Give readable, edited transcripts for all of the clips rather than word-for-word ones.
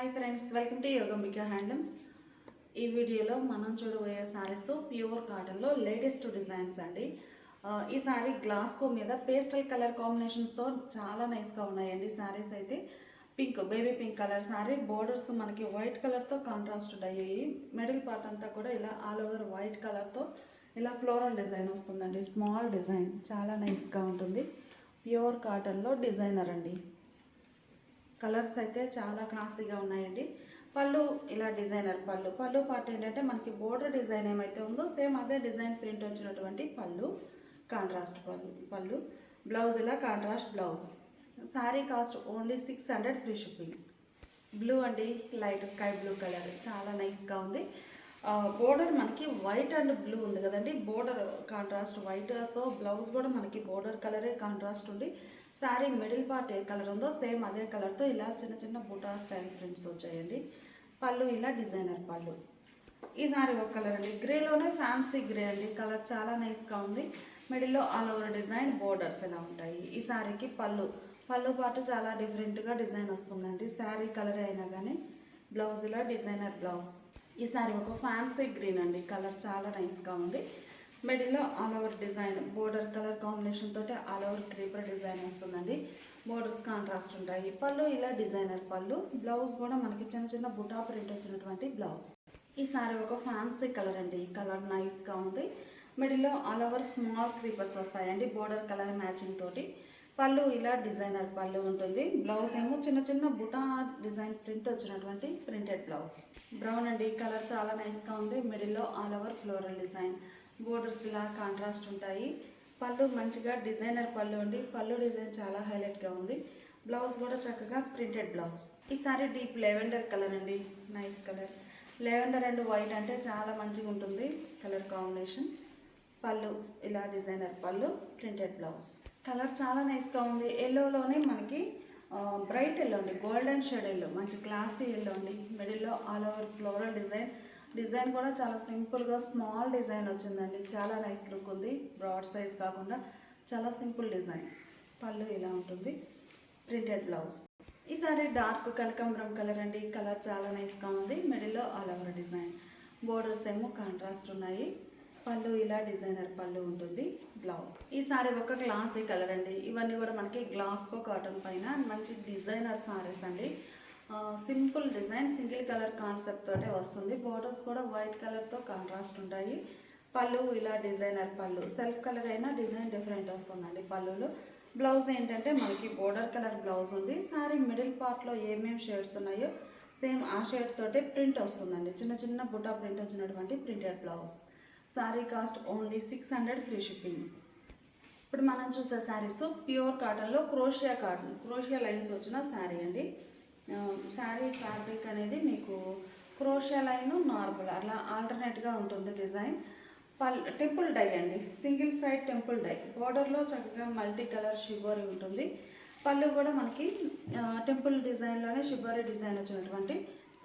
Hi friends, welcome to Yogambika handlooms. ఈ వీడియోలో మనం చూడబోయే శారీస్ ప్యూర్ కాటన్లో లేటెస్ట్ డిజైన్స్ అండి. ఈ శారీ గ్లాస్కో మీద పేస్టల్ కలర్ కాంబినేషన్స్తో చాలా నైస్గా ఉన్నాయండి. శారీస్ అయితే pink, baby pink colour sari, borders మనకి వైట్ కలర్తో కాంట్రాస్ట్ అయ్యాయి. మిడిల్ పార్ట్ అంతా కూడా ఇలా ఆల్ ఓవర్ వైట్ కలర్తో ఇలా ఫ్లోరల్ డిజైన్ వస్తుందండి. స్మాల్ డిజైన్ చాలా నైస్గా ఉంటుంది. ప్యూర్ కాటన్లో డిజైనర్ అండి. కలర్స్ అయితే చాలా క్లాసీగా ఉన్నాయండి. పళ్ళు ఇలా డిజైనర్ పళ్ళు పార్ట్ ఏంటంటే మనకి బోర్డర్ డిజైన్ ఏమైతే ఉందో సేమ్ అదే డిజైన్ ప్రింట్ వచ్చినటువంటి పళ్ళు, కాంట్రాస్ట్ పళ్ళు. బ్లౌజ్ ఇలా contrast blouse. Sari cost only 600 free shipping. Blue అండి, లైట్ స్కై బ్లూ కలర్ చాలా నైస్గా ఉంది. బోర్డర్ మనకి వైట్ అండ్ బ్లూ ఉంది కదండి, border contrast white. So blouse కూడా మనకి బోర్డర్ కలరే కాంట్రాస్ట్ ఉంది. Sari middle part A colour ఉందో సేమ్ అదే కలర్తో ఇలా చిన్న చిన్న బుటా స్టైల్ ప్రింట్స్ వచ్చాయండి. పళ్ళు ఇలా డిజైనర్ పళ్ళు. ఈ శారీ ఒక కలర్ అండి, గ్రేలోనే ఫ్యాన్సీ గ్రే అండి. కలర్ చాలా నైస్గా ఉంది. మిడిల్లో ఆల్ ఓవర్ డిజైన్, బోర్డర్స్ ఇలా ఉంటాయి. ఈ శారీకి పళ్ళు పాటు చాలా డిఫరెంట్గా డిజైన్ వస్తుందండి. శారీ కలర్ అయినా కానీ బ్లౌజ్ ఇలా డిజైనర్ బ్లౌజ్. ఈ శారీ ఒక ఫ్యాన్సీ గ్రీన్ అండి. కలర్ చాలా నైస్గా ఉంది. మిడిల్లో all over design, border colour combination తోటి ఆల్ ఓవర్ క్రీపర్ డిజైన్ వస్తుందండి. బోర్డర్స్ కాంట్రాస్ట్ ఉంటాయి. పళ్ళు ఇలా డిజైనర్ పళ్ళు. బ్లౌజ్ కూడా మనకి చిన్న చిన్న బుటా ప్రింట్ వచ్చినటువంటి బ్లౌజ్. ఈ శారీ ఒక ఫ్యాన్సీ కలర్ అండి. కలర్ నైస్గా ఉంది. మిడిల్లో ఆల్ ఓవర్ స్మాల్ క్రీపర్స్ వస్తాయండి, బోర్డర్ కలర్ మ్యాచింగ్ తోటి. పళ్ళు ఇలా డిజైనర్ పళ్ళు ఉంటుంది. బ్లౌజ్ ఏమో చిన్న చిన్న బుటా డిజైన్ ప్రింట్ వచ్చినటువంటి ప్రింటెడ్ బ్లౌజ్. బ్రౌన్ అండి, కలర్ చాలా నైస్గా ఉంది. మిడిల్లో all over floral design, borders ఇలా కాంట్రాస్ట్ ఉంటాయి. పళ్ళు మంచిగా డిజైనర్ పళ్ళు అండి. పళ్ళు డిజైన్ చాలా హైలైట్గా ఉంది. బ్లౌజ్ కూడా చక్కగా ప్రింటెడ్ బ్లౌజ్. ఈ సారీ డీప్ లెవెండర్ కలర్ అండి, nice colour. Lavender and white అంటే చాలా మంచిగా ఉంటుంది కలర్ కాంబినేషన్. పళ్ళు ఇలా డిజైనర్ పళ్ళు, ప్రింటెడ్ బ్లౌజ్. కలర్ చాలా నైస్గా ఉంది. ఎల్లోలోనే మనకి బ్రైట్ ఎల్లో అండి, గోల్డెన్ షేడ్ ఎల్లో, మంచి క్లాసీ ఎల్లో అండి. మిడిల్లో ఆల్ ఓవర్ ఫ్లోరల్ డిజైన్ కూడా చాలా సింపుల్గా స్మాల్ డిజైన్ వచ్చిందండి. చాలా నైస్ లుక్ ఉంది. బ్రాడ్ సైజ్ కాకుండా చాలా సింపుల్ డిజైన్. పళ్ళు ఇలా ఉంటుంది, ప్రింటెడ్ బ్లౌజ్. ఈ సారీ డార్క్ కనకాంబరం కలర్ అండి. కలర్ చాలా నైస్గా ఉంది. మిడిల్లో ఆల్ ఓవర్ డిజైన్, బోర్డర్స్ ఏమో కాంట్రాస్ట్ ఉన్నాయి. పళ్ళు ఇలా డిజైనర్ పళ్ళు ఉంటుంది. బ్లౌజ్. ఈ సారీ ఒక గ్లాసీ కలర్ అండి. ఇవన్నీ కూడా మనకి గ్లాస్కో కాటన్ పైన మంచి డిజైనర్ సారీస్ అండి. Simple design, single colour concept తోటే వస్తుంది. బోర్డర్స్ కూడా వైట్ కలర్తో కాంట్రాస్ట్ ఉంటాయి. పళ్ళు ఇలా డిజైనర్ పళ్ళు. సెల్ఫ్ కలర్ అయినా డిజైన్ డిఫరెంట్ వస్తుందండి పళ్ళులో. బ్లౌజ్ ఏంటంటే మనకి బోర్డర్ కలర్ బ్లౌజ్ ఉంది. సారీ మిడిల్ పార్ట్లో ఏమేమి షేడ్స్ ఉన్నాయో సేమ్ ఆ షేడ్ తోటే ప్రింట్ వస్తుందండి. చిన్న చిన్న బుటా ప్రింట్ వచ్చినటువంటి printed blouse. Sorry cost only 600 free shipping. ఇప్పుడు మనం చూసే శారీస్ ప్యూర్ కాటన్లో క్రోషియా లైన్స్ వచ్చిన శారీ అండి. శారీ ఫ్యాబ్రిక్ అనేది మీకు క్రోషియా లైన్, నార్మల్ అలా ఆల్టర్నేట్గా ఉంటుంది డిజైన్. టెంపుల్ డై అండి, సింగిల్ సైడ్ టెంపుల్ డై. బోర్డర్లో చక్కగా మల్టీ కలర్ షిబోరి ఉంటుంది. పళ్ళు కూడా మనకి టెంపుల్ డిజైన్లోనే షిబోరి డిజైన్ వచ్చినటువంటి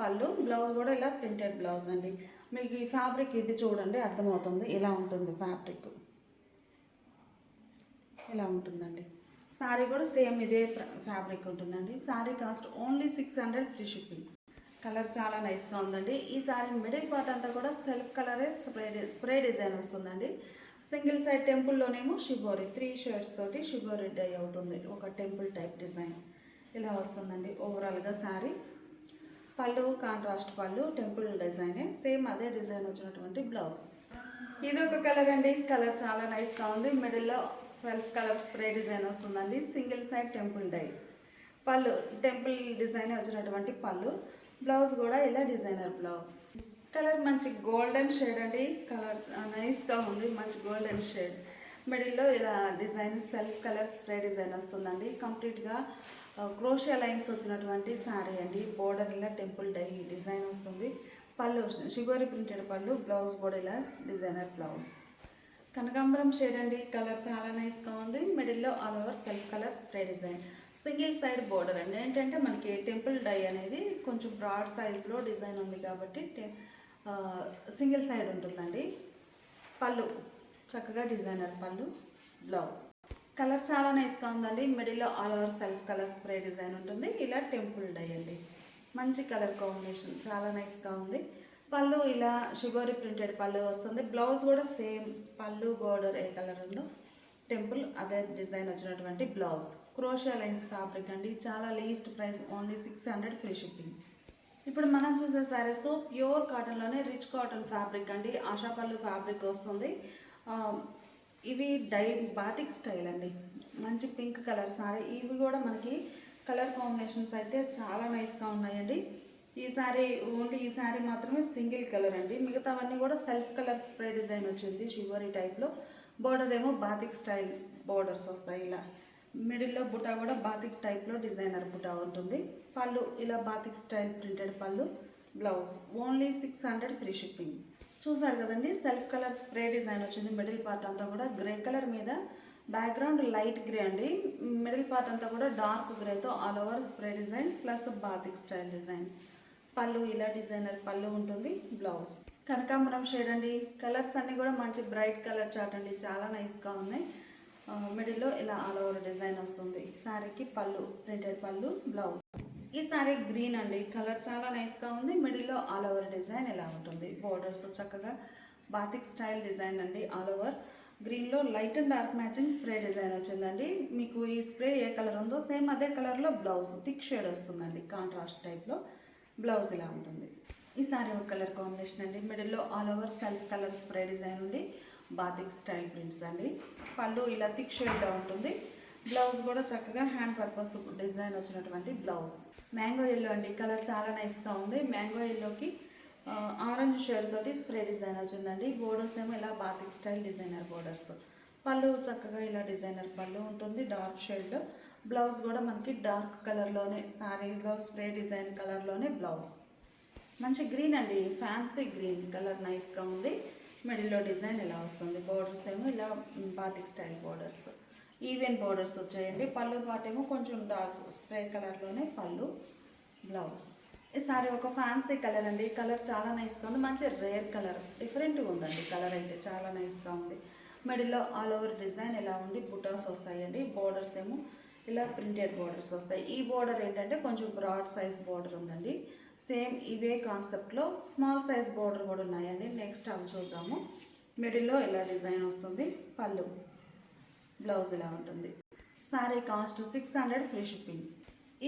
పళ్ళు. బ్లౌజ్ కూడా ఇలా ప్రింటెడ్ బ్లౌజ్ అండి. మీకు ఈ ఫ్యాబ్రిక్ ఇది చూడండి అర్థమవుతుంది. ఇలా ఉంటుంది ఫ్యాబ్రిక్, ఇలా ఉంటుందండి. శారీ కూడా సేమ్ ఇదే ఫ్యాబ్రిక్ ఉంటుందండి. Sari cost only 600 free shipping. Colour చాలా నైస్గా ఉందండి. ఈ శారీ మిడిల్ పార్ట్ అంతా కూడా సెల్ఫ్ కలరే స్ప్రే డిజైన్ వస్తుందండి. సింగిల్ సైడ్ టెంపుల్లోనేమో షిబోరి 3 షేడ్స్ తోటి షిబోరి డై అవుతుంది. ఒక టెంపుల్ టైప్ డిజైన్ ఇలా వస్తుందండి ఓవరాల్గా శారీ. పళ్ళు కాంట్రాస్ట్ పళ్ళు, టెంపుల్ డిజైనే, సేమ్ అదే డిజైన్ వచ్చినటువంటి బ్లౌజ్. ఇది ఒక కలర్ అండి. కలర్ చాలా నైస్గా ఉంది. మిడిల్లో సెల్ఫ్ కలర్ స్ప్రే డిజైన్ వస్తుందండి. Single side temple dye. పళ్ళు టెంపుల్ డిజైన్ వచ్చినటువంటి పళ్ళు. బ్లౌజ్ కూడా ఇలా డిజైనర్ బ్లౌజ్. కలర్ మంచి గోల్డెన్ షేడ్ అండి. కలర్ నైస్గా ఉంది, మంచి గోల్డెన్ షేడ్. మిడిల్లో ఇలా design self colour spray design వస్తుందండి. కంప్లీట్గా క్రోషియా లైన్స్ వచ్చినటువంటి శారీ అండి. బోర్డర్ ఇలా టెంపుల్ డై డిజైన్ వస్తుంది. పళ్ళు షిబోరి ప్రింటెడ్ పళ్ళు. బ్లౌజ్ కూడా ఇలా డిజైనర్ బ్లౌజ్. కనకాంబరం షేడ్ అండి. కలర్ చాలా నైస్గా ఉంది. మిడిల్లో all over self colour spray design. Single side border అండి. ఏంటంటే మనకి టెంపుల్ డై అనేది కొంచెం బ్రాడ్ సైజ్లో డిజైన్ ఉంది కాబట్టి సింగిల్ సైడ్ ఉంటుందండి. పళ్ళు చక్కగా డిజైనర్ పళ్ళు. బ్లౌజ్. కలర్ చాలా నైస్గా ఉందండి. మిడిల్లో all over self colour spray design ఉంటుంది. ఇలా టెంపుల్ డై అండి. మంచి కలర్ కాంబినేషన్, చాలా నైస్గా ఉంది. పళ్ళు ఇలా షుగరీ ప్రింటెడ్ పళ్ళు వస్తుంది. బ్లౌజ్ కూడా సేమ్ పళ్ళు బోర్డర్ ఏ కలర్ ఉందో టెంపుల్ అదే డిజైన్ వచ్చినటువంటి బ్లౌజ్. క్రోషియా లైన్స్ ఫ్యాబ్రిక్ అండి, చాలా least price only 600 free shipping. ఇప్పుడు మనం చూసే శారీస్ ప్యూర్ కాటన్లోనే రిచ్ కాటన్ ఫ్యాబ్రిక్ అండి, ఆశా పళ్ళు ఫ్యాబ్రిక్ వస్తుంది. ఇవి బాతిక్ స్టైల్ అండి, మంచి పింక్ కలర్ సారీ. ఇవి కూడా మనకి కలర్ కాంబినేషన్స్ అయితే చాలా నైస్గా ఉన్నాయండి. ఈ సారీ ఓన్లీ ఈ సారీ మాత్రమే సింగిల్ కలర్ అండి, మిగతావన్నీ కూడా సెల్ఫ్ కలర్ స్ప్రే డిజైన్ వచ్చింది షివరీ టైప్లో. బోర్డర్ ఏమో బాతిక్ స్టైల్ బోర్డర్స్ వస్తాయి. ఇలా మిడిల్లో బుటా కూడా బాతిక్ టైప్లో డిజైనర్ బుటా ఉంటుంది. పళ్ళు ఇలా బాతిక్ స్టైల్ ప్రింటెడ్ పళ్ళు, బ్లౌజ్ ఓన్లీ 600 ఫ్రీ షిప్పింగ్. చూసారు కదండి, సెల్ఫ్ కలర్ స్ప్రే డిజైన్ వచ్చింది. మిడిల్ పార్ట్ అంతా కూడా గ్రే కలర్ మీద బ్యాక్గ్రౌండ్ లైట్ గ్రే అండి, మిడిల్ పార్ట్ అంతా కూడా డార్క్ గ్రేతో all over spray design plus batik style design. పళ్ళు ఇలా డిజైనర్ పళ్ళు ఉంటుంది. బ్లౌజ్ కనకాంబరం షేడ్ అండి, కలర్స్ అన్నీ కూడా మంచి బ్రైట్ కలర్ చార్ట్ అండి, చాలా నైస్గా ఉన్నాయి. మిడిల్లో ఇలా ఆల్ ఓవర్ డిజైన్ వస్తుంది. శారీకి పళ్ళు ప్రింటెడ్ పళ్ళు, బ్లౌజ్. ఈ శారీ గ్రీన్ అండి, కలర్ చాలా నైస్గా ఉంది. మిడిల్లో ఆల్ ఓవర్ డిజైన్ ఇలా ఉంటుంది. బోర్డర్స్ చక్కగా బాతిక్ స్టైల్ డిజైన్ అండి. ఆల్ ఓవర్ గ్రీన్లో light and dark matching spray design వచ్చిందండి. మీకు ఈ స్ప్రే ఏ కలర్ ఉందో సేమ్ అదే కలర్లో బ్లౌజ్ థిక్ షేడ్ వస్తుందండి, కాంట్రాస్ట్ టైప్లో బ్లౌజ్ ఇలా ఉంటుంది. ఈ సారీ ఒక కలర్ కాంబినేషన్ అండి, మిడిల్లో all over self colour spray design ఉండి బాతిక్ స్టైల్ ప్రింట్స్ అండి. పళ్ళు ఇలా థిక్ షేడ్లో ఉంటుంది. బ్లౌజ్ కూడా చక్కగా హ్యాండ్ పర్పస్ డిజైన్ వచ్చినటువంటి బ్లౌజ్. మ్యాంగో ఎల్లో అండి, కలర్ చాలా నైస్గా ఉంది. మ్యాంగో ఎల్లోకి ఆరెంజ్ షేడ్ తోటి స్ప్రే డిజైన్ వచ్చిందండి. బోర్డర్స్ ఏమో ఇలా బాతిక్ స్టైల్ డిజైనర్ బోర్డర్స్. పళ్ళు చక్కగా ఇలా డిజైనర్ పళ్ళు ఉంటుంది డార్క్ షేడ్లో. బ్లౌజ్ కూడా మనకి డార్క్ కలర్లోనే శారీలో స్ప్రే డిజైన్ కలర్లోనే బ్లౌజ్. మంచి గ్రీన్ అండి, ఫ్యాన్సీ గ్రీన్ కలర్ నైస్గా ఉంది. మిడిల్లో డిజైన్ ఇలా వస్తుంది. బోర్డర్స్ ఏమో ఇలా batik style borders, even borders వచ్చాయండి. పళ్ళు పార్ట్ ఏమో కొంచెం డార్క్ స్ప్రే కలర్లోనే పళ్ళు, బ్లౌజ్. ఈ సారీ ఒక ఫ్యాన్సీ కలర్ అండి, కలర్ చాలా నైస్గా ఉంది. మంచి రేర్ కలర్, డిఫరెంట్గా ఉందండి కలర్ అయితే చాలా నైస్గా ఉంది. మిడిల్లో ఆల్ ఓవర్ డిజైన్ ఇలా ఉండి బుటాస్ వస్తాయండి. బోర్డర్స్ ఏమో ఇలా ప్రింటెడ్ బోర్డర్స్ వస్తాయి. ఈ బోర్డర్ ఏంటంటే కొంచెం బ్రాడ్ సైజ్ బోర్డర్ ఉందండి. సేమ్ ఇవే కాన్సెప్ట్లో స్మాల్ సైజ్ బోర్డర్ కూడా ఉన్నాయండి. నెక్స్ట్ అవి చూద్దాము. మిడిల్లో ఇలా డిజైన్ వస్తుంది. పళ్ళు, బ్లౌజ్ ఇలా ఉంటుంది. Sorry cost 600 free shipping.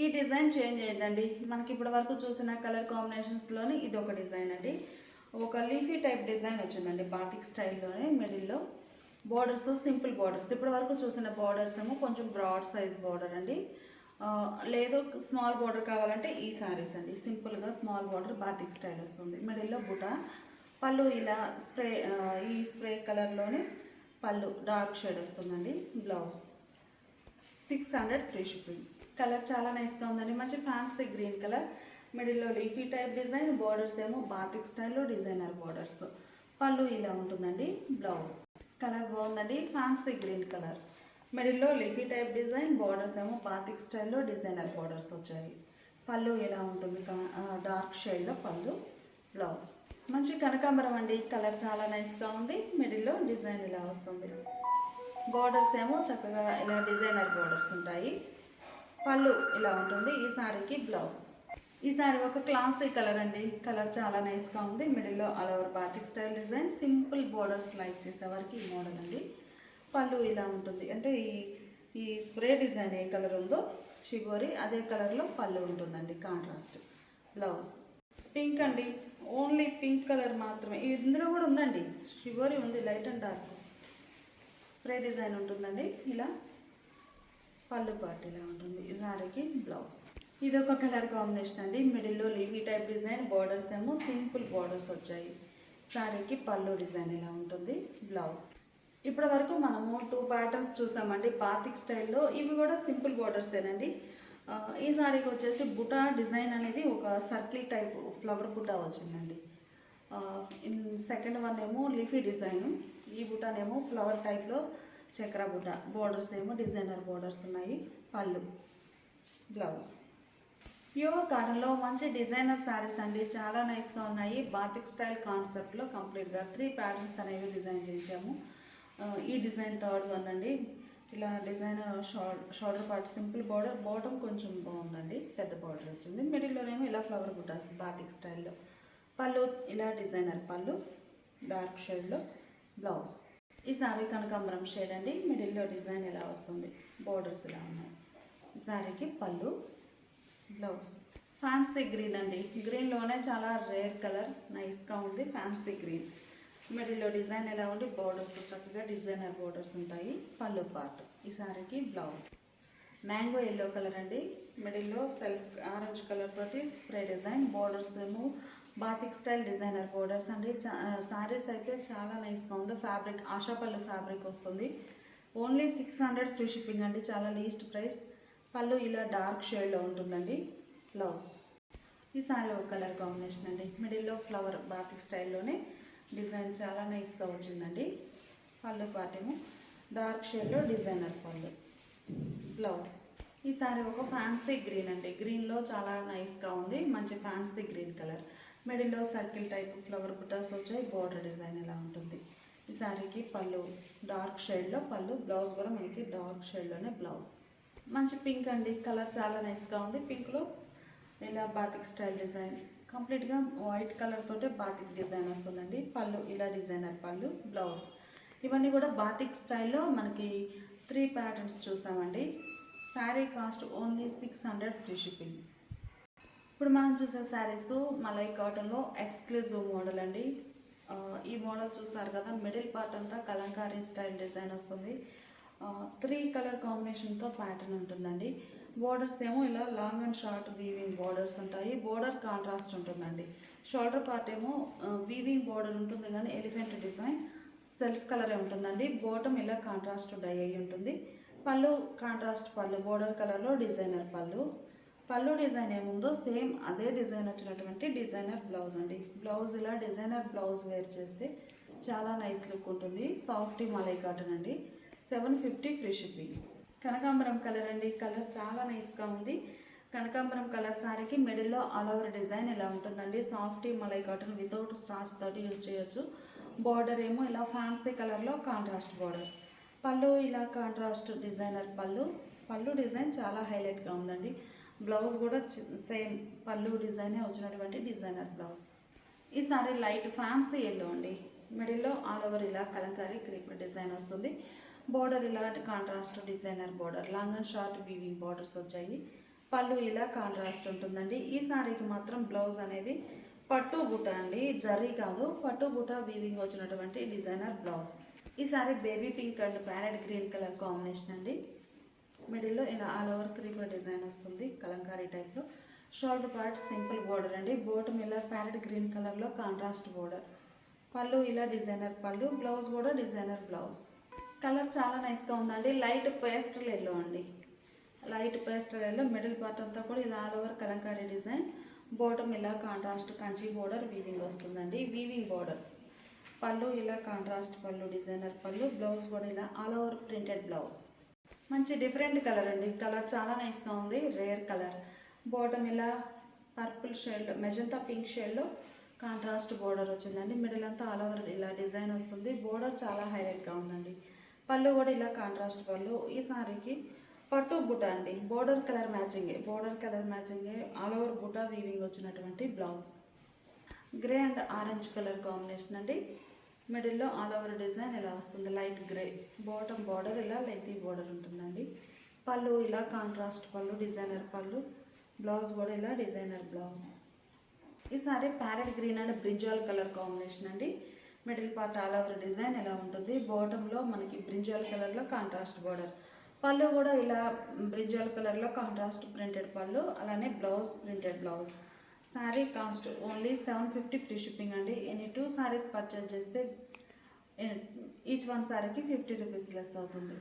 ఈ డిజైన్ చేంజ్ అయ్యిందండి, మనకి ఇప్పటి వరకు చూసిన కలర్ కాంబినేషన్స్లోని ఇది ఒక డిజైన్ అండి. ఒక లీఫీ టైప్ డిజైన్ వచ్చిందండి బాతిక్ స్టైల్లోనే. మిడిల్లో బోర్డర్స్ సింపుల్ బోర్డర్స్. ఇప్పటి వరకు చూసిన బోర్డర్స్ ఏమో కొంచెం బ్రాడ్ సైజ్ బోర్డర్ అండి. లేదు స్మాల్ బోర్డర్ కావాలంటే ఈ సారీస్ అండి, సింపుల్గా స్మాల్ బోర్డర్ బాతిక్ స్టైల్ వస్తుంది. మిడిల్లో బుటా, పళ్ళు ఇలా ఈ స్ప్రే కలర్లోనే పళ్ళు డార్క్ షేడ్ వస్తుందండి. Blouse 600 free shipping. కలర్ చాలా నైస్గా ఉందండి, మంచి ఫ్యాన్సీ గ్రీన్ కలర్. మిడిల్లో లీఫీ టైప్ డిజైన్, బోర్డర్స్ ఏమో బాతిక్ స్టైల్లో డిజైనర్ బోర్డర్స్. పళ్ళు ఇలా ఉంటుందండి. బ్లౌజ్ కలర్ బాగుందండి, ఫ్యాన్సీ గ్రీన్ కలర్. మిడిల్లో లీఫీ టైప్ డిజైన్, బోర్డర్స్ ఏమో బాతిక్ స్టైల్లో డిజైనర్ బోర్డర్స్ వచ్చాయి. పళ్ళు ఇలా ఉంటుంది డార్క్ షేడ్లో పళ్ళు, బ్లౌజ్. మంచి కనకాంబరం అండి, కలర్ చాలా నైస్గా ఉంది. మిడిల్లో డిజైన్ ఇలా వస్తుంది. బోర్డర్స్ ఏమో చక్కగా ఇలా డిజైనర్ బోర్డర్స్ ఉంటాయి. పళ్ళు ఇలా ఉంటుంది. ఈ సారీకి బ్లౌజ్. ఈ సారీ ఒక క్లాసీ కలర్ అండి, కలర్ చాలా నైస్గా ఉంది. మిడిల్లో all over batik style design, simple borders like చేసేవారికి ఈ మోడల్ అండి. పళ్ళు ఇలా ఉంటుంది, అంటే ఈ స్ప్రే డిజైన్ ఏ కలర్ ఉందో షిబోరి అదే కలర్లో పళ్ళు ఉంటుందండి, కాంట్రాస్ట్. బ్లౌజ్ పింక్ అండి, ఓన్లీ పింక్ కలర్ మాత్రమే. ఇందులో కూడా ఉందండి షిబోరి ఉంది, light and dark spray design ఉంటుందండి. ఇలా పళ్ళు పార్ట్ ఇలా ఉంటుంది. ఈ సారీకి బ్లౌజ్. ఇది ఒక కలర్ కాంబినేషన్ అండి, మిడిల్లో లీవీ టైప్ డిజైన్, బోర్డర్స్ ఏమో సింపుల్ బోర్డర్స్ వచ్చాయి. సారీకి పళ్ళు డిజైన్ ఇలా ఉంటుంది. బ్లౌజ్. ఇప్పటి వరకు మనము 2 ప్యాటర్న్స్ చూసామండి బాతిక్ స్టైల్లో. ఇవి కూడా సింపుల్ బోర్డర్సేనండి. ఈ సారీకి వచ్చేసి బుటా డిజైన్ అనేది ఒక సర్కిల్ టైప్ ఫ్లవర్ బుటా వచ్చిందండి. సెకండ్ వన్ ఏమో లీఫీ డిజైన్, ఈ బుటానేమో ఫ్లవర్ టైప్లో చక్ర బుట్ట. బోర్డర్స్ ఏమో డిజైనర్ బోర్డర్స్ ఉన్నాయి. పళ్ళు, బ్లౌజ్. ప్యూర్ కాటన్లో మంచి డిజైనర్ శారీస్ అండి, చాలా నైస్గా ఉన్నాయి. బాతిక్ స్టైల్ కాన్సెప్ట్లో కంప్లీట్గా 3 ప్యాటర్న్స్ అనేవి డిజైన్ చేయించాము. ఈ డిజైన్ థర్డ్ వన్ అండి. ఇలా design shoulder part simple border, bottom కొంచెం బాగుందండి, పెద్ద బార్డర్ వచ్చింది. మిడిల్లోనేమో ఇలా ఫ్లవర్ బుటాస్ బాతిక్ స్టైల్లో. పళ్ళు ఇలా డిజైనర్ పళ్ళు, డార్క్ షేడ్లో బ్లౌజ్. ఈ సారీ కనకాంబరం షేడ్ అండి, మిడిల్లో డిజైన్ ఇలా వస్తుంది, బోర్డర్స్ ఇలా ఉన్నాయి. ఈ సారీకి పళ్ళు, బ్లౌజ్. ఫ్యాన్సీ గ్రీన్ అండి, గ్రీన్లోనే చాలా రేర్ కలర్, నైస్గా ఉంది. ఫ్యాన్సీ గ్రీన్, మిడిల్లో డిజైన్ ఎలా ఉండి బోర్డర్స్ చక్కగా డిజైనర్ బోర్డర్స్ ఉంటాయి. పళ్ళు పార్ట్. ఈ సారీకి బ్లౌజ్. మ్యాంగో ఎల్లో కలర్ అండి, మిడిల్లో సెల్ఫ్ ఆరెంజ్ కలర్ తోటి స్ప్రే డిజైన్, బోర్డర్స్ ఏమో బాతిక్ స్టైల్ డిజైనర్ బోర్డర్స్ అండి. సారీస్ అయితే చాలా నైస్గా ఉంది. ఫ్యాబ్రిక్ ఆశాపల్లి ఫ్యాబ్రిక్ వస్తుంది. ఓన్లీ 600 ఫ్రీ షిప్పింగ్ అండి, చాలా లీస్ట్ ప్రైస్. పళ్ళు ఇలా డార్క్ షేడ్లో ఉంటుందండి. బ్లౌజ్. ఈ సారీ ఒక కలర్ కాంబినేషన్ అండి, మిడిల్లో ఫ్లవర్ బాతిక్ స్టైల్లోనే డిజైన్ చాలా నైస్గా వచ్చిందండి. పళ్ళు పాటేమో డార్క్ షేడ్లో డిజైనర్ పళ్ళు, బ్లౌజ్. ఈ సారీ ఒక ఫ్యాన్సీ గ్రీన్ అండి, గ్రీన్లో చాలా నైస్గా ఉంది, మంచి ఫ్యాన్సీ గ్రీన్ కలర్. మిడిల్లో సర్కిల్ టైప్ ఫ్లవర్ బుటాస్ వచ్చాయి, బోర్డర్ డిజైన్ ఇలా ఉంటుంది. ఈ సారీకి పళ్ళు డార్క్ షేడ్లో పళ్ళు, బ్లౌజ్ కూడా మనకి డార్క్ షేడ్లోనే బ్లౌజ్. మంచి పింక్ అండి, కలర్ చాలా నైస్గా ఉంది. పింక్లో ఇలా బాతిక్ స్టైల్ డిజైన్, కంప్లీట్గా వైట్ కలర్ తోటే బాతిక్ డిజైన్ వస్తుందండి. పళ్ళు ఇలా డిజైనర్ పళ్ళు, బ్లౌజ్. ఇవన్నీ కూడా బాతిక్ స్టైల్లో మనకి 3 ప్యాటర్న్స్ చూసామండి. Sari cost only 600 free shipping. ఇప్పుడు మనం చూసే శారీస్ మలై కాటన్లో ఎక్స్క్లూజివ్ మోడల్ అండి. ఈ మోడల్ చూసారు కదా, మిడిల్ పార్ట్ అంతా కలంకారీ స్టైల్ డిజైన్ వస్తుంది. 3 కలర్ కాంబినేషన్తో ప్యాటర్న్ ఉంటుందండి. బోర్డర్స్ ఏమో ఇలా long and short weaving borders ఉంటాయి. బోర్డర్ కాంట్రాస్ట్ ఉంటుందండి. షోల్డర్ పార్ట్ ఏమో వీవింగ్ బోర్డర్ ఉంటుంది కానీ ఎలిఫెంట్ డిజైన్ సెల్ఫ్ కలరే ఉంటుందండి. బాటమ్ ఇలా కాంట్రాస్ట్ డై అయి ఉంటుంది. పళ్ళు కాంట్రాస్ట్ పళ్ళు, బోర్డర్ కలర్లో డిజైనర్ పళ్ళు. పళ్ళు డిజైన్ ఏముందో సేమ్ అదే డిజైన్ వచ్చినటువంటి డిజైనర్ బ్లౌజ్ అండి. బ్లౌజ్ ఇలా డిజైనర్ బ్లౌజ్ వేర్ చేస్తే చాలా నైస్ లుక్ ఉంటుంది. సాఫ్ట్ మలై కాటన్ అండి, 750 ఫ్రీ షిప్పింగ్. కనకాంబరం కలర్ అండి, కలర్ చాలా నైస్గా ఉంది. కనకాంబరం కలర్ సారీకి మిడిల్లో ఆల్ ఓవర్ డిజైన్ ఇలా ఉంటుందండి. Soft malai cotton without starch తోటి యూజ్ చేయొచ్చు. బార్డర్ ఏమో ఇలా ఫ్యాన్సీ కలర్లో కాంట్రాస్ట్ బార్డర్. పళ్ళు ఇలా కాంట్రాస్ట్ డిజైనర్ పళ్ళు. పళ్ళు డిజైన్ చాలా హైలైట్గా ఉందండి. బ్లౌజ్ కూడా సేమ్ పళ్ళు డిజైనే వచ్చినటువంటి డిజైనర్ బ్లౌజ్. ఈ సారీ లైట్ ఫ్యాన్సీ ఎల్లో అండి, మిడిల్లో ఆల్ ఓవర్ ఇలా కలంకారీ క్రీపర్ డిజైన్ వస్తుంది. బోర్డర్ ఇలా contrast designer border, long and short weaving borders వచ్చాయి. పళ్ళు ఇలా కాంట్రాస్ట్ ఉంటుందండి. ఈ సారీకి మాత్రం బ్లౌజ్ అనేది పట్టు బుట్ట అండి, జరీ కాదు, పట్టు బుట్ట వీవింగ్ వచ్చినటువంటి డిజైనర్ బ్లౌజ్. ఈ sorry baby pink and parrot green colour combination అండి. మిడిల్లో ఇలా ఆల్ ఓవర్ క్రీపర్ డిజైన్ వస్తుంది కలంకారీ టైప్లో. షోల్డర్ పార్ట్ సింపుల్ బోర్డర్ అండి. బాటమ్ ఇలా ప్యారెట్ గ్రీన్ కలర్లో కాంట్రాస్ట్ బోర్డర్. పళ్ళు ఇలా డిజైనర్ పళ్ళు, బ్లౌజ్ కూడా డిజైనర్ బ్లౌజ్. కలర్ చాలా నైస్గా ఉందండి. లైట్ పేస్టల్ ఎల్లో అండి, light pastel yellow. Middle part అంతా కూడా ఇలా all over Kalamkari design. Bottom ఇలా కాంట్రాస్ట్ కంచి బోర్డర్ వీవింగ్ వస్తుందండి, వీవింగ్ బోర్డర్. పళ్ళు ఇలా కాంట్రాస్ట్ పళ్ళు, డిజైనర్ పళ్ళు. బ్లౌజ్ కూడా ఇలా ఆల్ ఓవర్ ప్రింటెడ్ బ్లౌజ్. మంచి డిఫరెంట్ కలర్ అండి, కలర్ చాలా నైస్గా ఉంది, రేర్ కలర్. బాటమ్ ఇలా పర్పుల్ షేడ్లో, మెజంతా పింక్ షేడ్లో కాంట్రాస్ట్ బోర్డర్ వచ్చిందండి. మిడిల్ అంతా ఆల్ ఓవర్ ఇలా డిజైన్ వస్తుంది. బోర్డర్ చాలా హైలైట్గా ఉందండి. పళ్ళు కూడా ఇలా కాంట్రాస్ట్ పళ్ళు. ఈ సారీకి పట్టు బుట్ట అండి, బోర్డర్ కలర్ మ్యాచింగే, బోర్డర్ కలర్ మ్యాచింగే ఆల్ ఓవర్ బుట్ట వీవింగ్ వచ్చినటువంటి blouse. Grey and orange colour combination అండి. మిడిల్లో ఆల్ ఓవర్ డిజైన్ ఇలా వస్తుంది, లైట్ గ్రే. బాటమ్ బార్డర్ ఇలా లెంతీ బార్డర్ ఉంటుందండి. పళ్ళు ఇలా కాంట్రాస్ట్ పళ్ళు, డిజైనర్ పళ్ళు. బ్లౌజ్ కూడా ఇలా డిజైనర్ బ్లౌజ్. ఈ sari parrot green and brinjal colour combination అండి. Middle part all over design ఇలా ఉంటుంది. బాటంలో మనకి బ్రింజాల్ కలర్లో కాంట్రాస్ట్ బార్డర్. పళ్ళు కూడా ఇలా బ్రింజాల్ కలర్లో కాంట్రాస్ట్ ప్రింటెడ్ పళ్ళు, అలానే blouse printed blouse. Sari cost only 750 free shipping అండి. ఎనీ 2 సారీస్ పర్చేజ్ చేస్తే ఈచ్ 1 సారీకి 50 రూపీస్ లెస్ అవుతుంది.